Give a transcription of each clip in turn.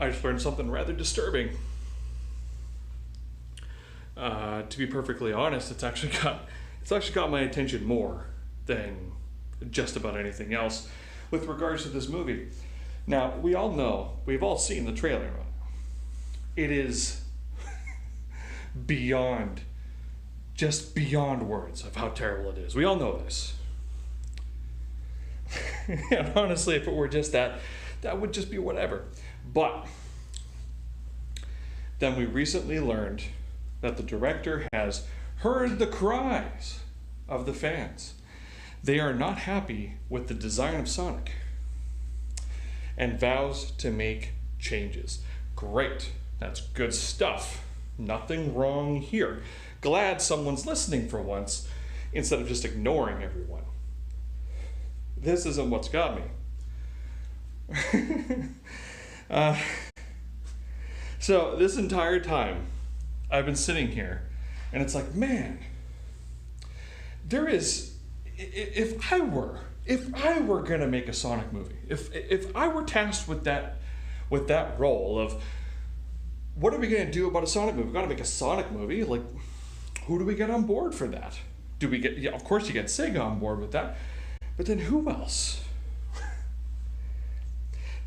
I just learned something rather disturbing. To be perfectly honest, it's actually got my attention more than just about anything else with regards to this movie. Now, we all know, we've all seen the trailer. It is just beyond words of how terrible it is. We all know this. And honestly, if it were just that would just be whatever. But then we recently learned that the director has heard the cries of the fans. They are not happy with the design of Sonic and vows to make changes. Great. That's good stuff. Nothing wrong here. Glad someone's listening for once instead of just ignoring everyone. This isn't what's got me. So this entire time I've been sitting here and it's like, man, there is, if I were gonna make a Sonic movie, if I were tasked with that role of what are we gonna do about a Sonic movie? We gotta make a Sonic movie. Like, who do we get on board for that? Do we get? Yeah, of course you get Sega on board with that, but then who else?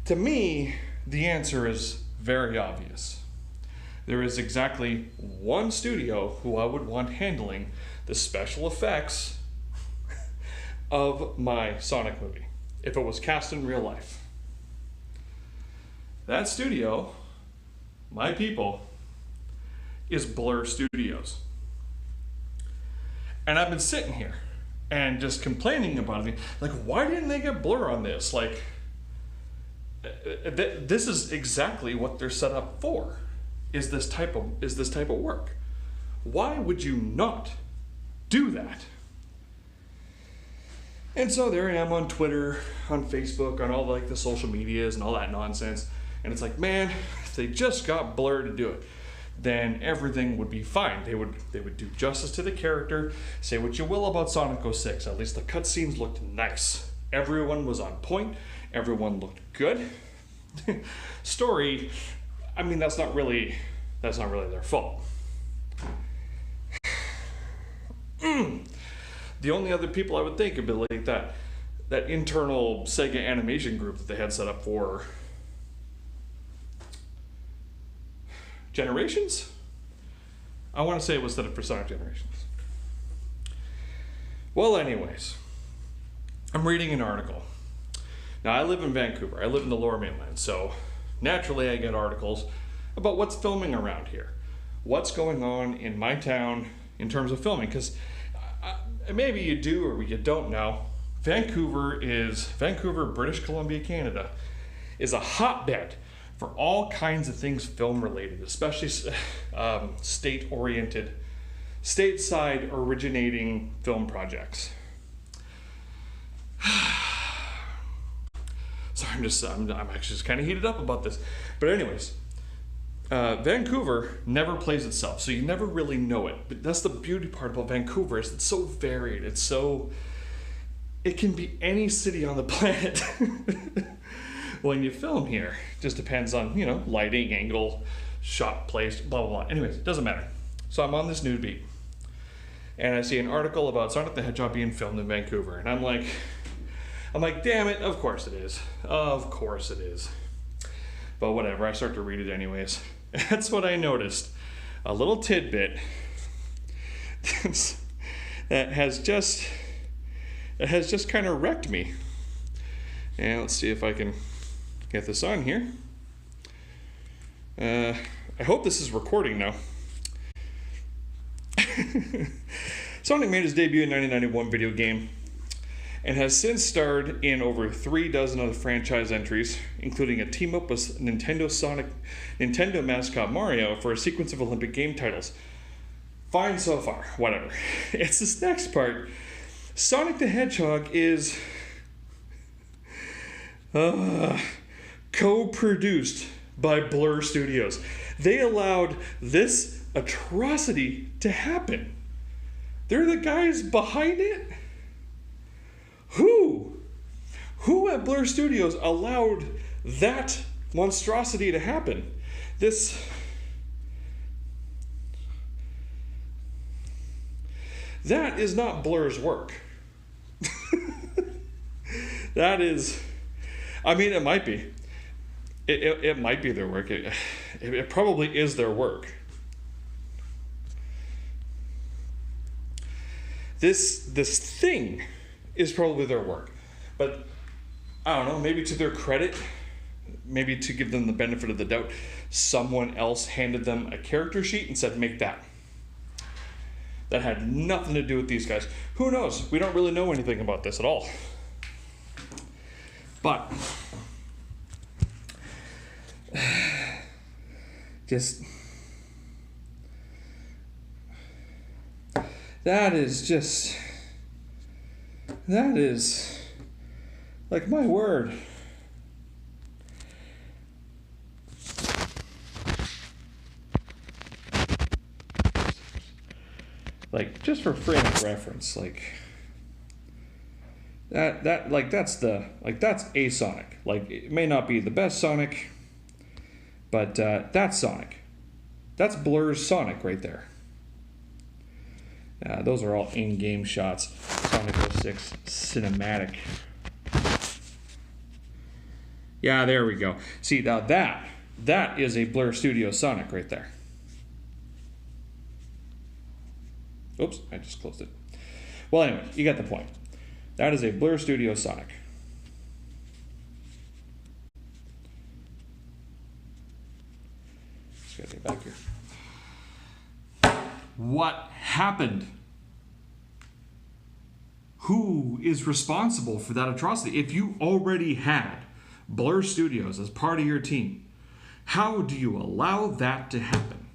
To me, the answer is very obvious. There is exactly one studio who I would want handling the special effects of my Sonic movie, if it was cast in real life. That studio, my people, is Blur Studios. And I've been sitting here and just complaining about it. Like, why didn't they get Blur on this? Like, this is exactly what they're set up for. Is this type of work? Why would you not do that? And so there I am on Twitter, on Facebook, on all like the social medias and all that nonsense. And it's like, man, if they just got Blur to do it, then everything would be fine. They would do justice to the character. Say what you will about Sonic 06. At least the cutscenes looked nice. Everyone was on point. Everyone looked good. Story, I mean, that's not really their fault. The only other people I would think would be like that internal Sega animation group that they had set up for Generations? I want to say it was set up for Sonic Generations. Well, anyways, I'm reading an article. Now, I live in Vancouver. I live in the Lower Mainland, so naturally I get articles about what's filming around here. What's going on in my town in terms of filming, because maybe you do or you don't know, Vancouver, British Columbia, Canada, is a hotbed for all kinds of things film-related, especially state-oriented, stateside originating film projects. Sorry, I'm actually just kind of heated up about this. But anyways, Vancouver never plays itself, so you never really know it. But that's the beauty part about Vancouver, is it's so varied. It can be any city on the planet when you film here. Just depends on, lighting, angle, shot, place, blah, blah, blah. Anyways, it doesn't matter. So I'm on this news beat, and I see an article about Sonic the Hedgehog being filmed in Vancouver, and I'm like, damn it, of course it is. Of course it is. But whatever, I start to read it anyways. That's what I noticed. A little tidbit that has just kind of wrecked me. And let's see if I can get this on here. I hope this is recording now. Sonic made his debut in 1991 video game and has since starred in over 3 dozen other franchise entries, including a team-up with Nintendo mascot Mario for a sequence of Olympic game titles. Fine so far, whatever. It's this next part. Sonic the Hedgehog is co-produced by Blur Studios. They allowed this atrocity to happen. They're the guys behind it? Who at Blur Studios allowed that monstrosity to happen. That is not Blur's work. That is, I mean, it might be. It might be their work. It probably is their work. This thing is probably their work. But I don't know, maybe to their credit, maybe to give them the benefit of the doubt, someone else handed them a character sheet and said, make that. That had nothing to do with these guys. Who knows? We don't really know anything about this at all. But just that is like, my word. Like, just for frame of reference, like that's a Sonic. Like, it may not be the best Sonic, but that's Sonic. That's Blur's Sonic right there. Those are all in-game shots. Sonic 06 cinematic. Yeah, there we go. See, now that is a Blur Studio Sonic right there. Oops, I just closed it. Well, anyway, you get the point. That is a Blur Studio Sonic. Just gotta get back here. What happened? Who is responsible for that atrocity? If you already had Blur Studios as part of your team, how do you allow that to happen?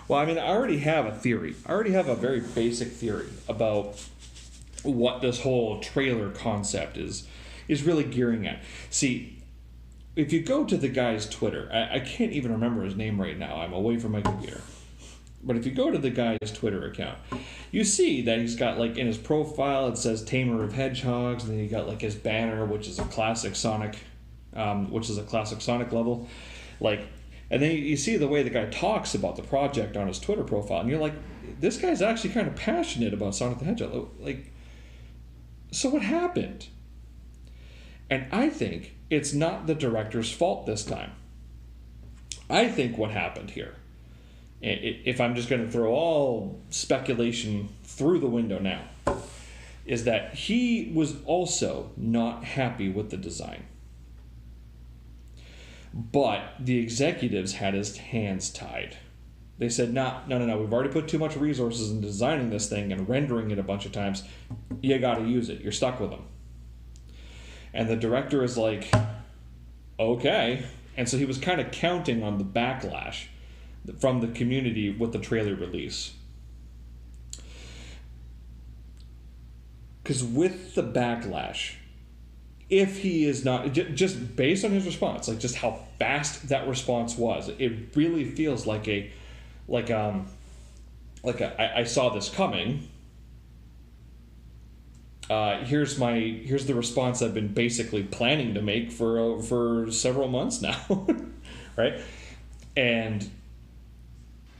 Well, I mean, I already have a theory. I already have a very basic theory about what this whole trailer concept is really gearing at. See, if you go to the guy's Twitter, I can't even remember his name right now. I'm away from my computer. But if you go to the guy's Twitter account, you see that he's got, like, in his profile, it says Tamer of Hedgehogs, and then you got, like, his banner, which is a classic Sonic level. Like, and then you see the way the guy talks about the project on his Twitter profile, and you're like, this guy's actually kind of passionate about Sonic the Hedgehog. Like, so what happened? And I think it's not the director's fault this time. I think what happened here, if I'm just going to throw all speculation through the window now, is that he was also not happy with the design. But the executives had his hands tied. They said, no, we've already put too much resources in designing this thing and rendering it a bunch of times. You got to use it. You're stuck with them. And the director is like, okay. And so he was kind of counting on the backlash from the community with the trailer release. Because with the backlash, if he is not, just based on his response, like just how fast that response was, it really feels like I saw this coming. Here's the response I've been basically planning to make for several months now, right? And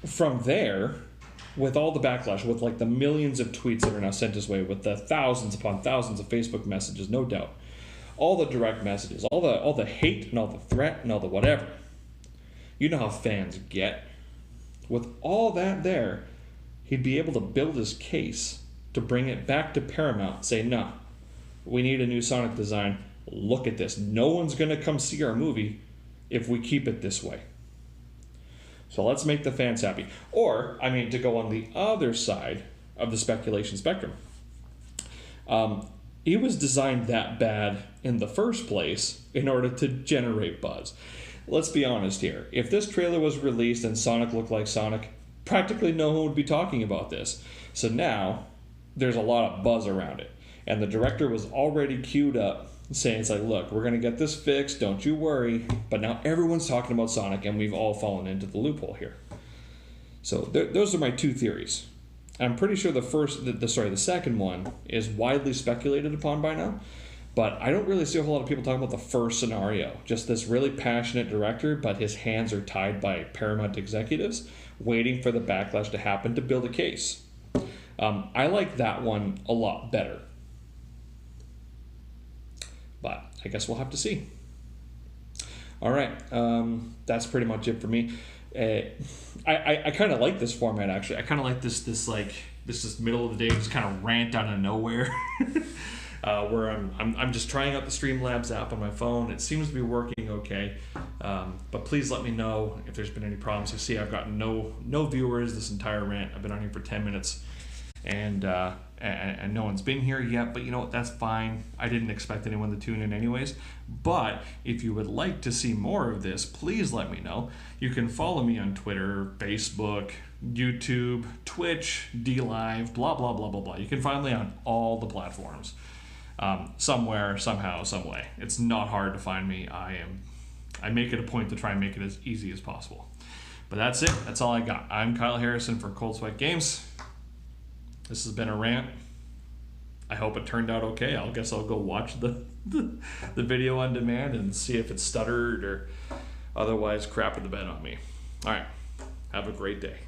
from there, with all the backlash, with like the millions of tweets that are now sent his way, with the thousands upon thousands of Facebook messages, no doubt, all the direct messages, all the hate and all the threat and all the whatever. You know how fans get. With all that there, he'd be able to build his case to bring it back to Paramount and say, no, we need a new Sonic design. Look at this. No one's going to come see our movie if we keep it this way. So let's make the fans happy. Or, I mean, to go on the other side of the speculation spectrum, he was designed that bad in the first place in order to generate buzz. Let's be honest here. If this trailer was released and Sonic looked like Sonic, practically no one would be talking about this. So now, there's a lot of buzz around it. And the director was already queued up saying, it's like, look, we're going to get this fixed, don't you worry. But now everyone's talking about Sonic, and we've all fallen into the loophole here. So those are my two theories. I'm pretty sure the second one is widely speculated upon by now. But I don't really see a whole lot of people talking about the first scenario. Just this really passionate director, but his hands are tied by Paramount executives, waiting for the backlash to happen to build a case. I like that one a lot better. But I guess we'll have to see. All right, that's pretty much it for me. I kind of like this format, actually. I kind of like this middle of the day, just kind of rant out of nowhere. Where I'm just trying out the Streamlabs app on my phone. It seems to be working okay, but please let me know if there's been any problems. You see, I've gotten no viewers this entire rant. I've been on here for 10 minutes, and no one's been here yet. But you know what? That's fine. I didn't expect anyone to tune in anyways. But if you would like to see more of this, please let me know. You can follow me on Twitter, Facebook, YouTube, Twitch, DLive, blah blah blah blah blah. You can find me on all the platforms. Somewhere, somehow, some way. It's not hard to find me. I make it a point to try and make it as easy as possible. But that's it. That's all I got. I'm Kyle Harrison for Cold Sweat Games. This has been a rant. I hope it turned out okay. I guess I'll go watch the video on demand and see if it stuttered or otherwise crap in the bed on me. All right. Have a great day.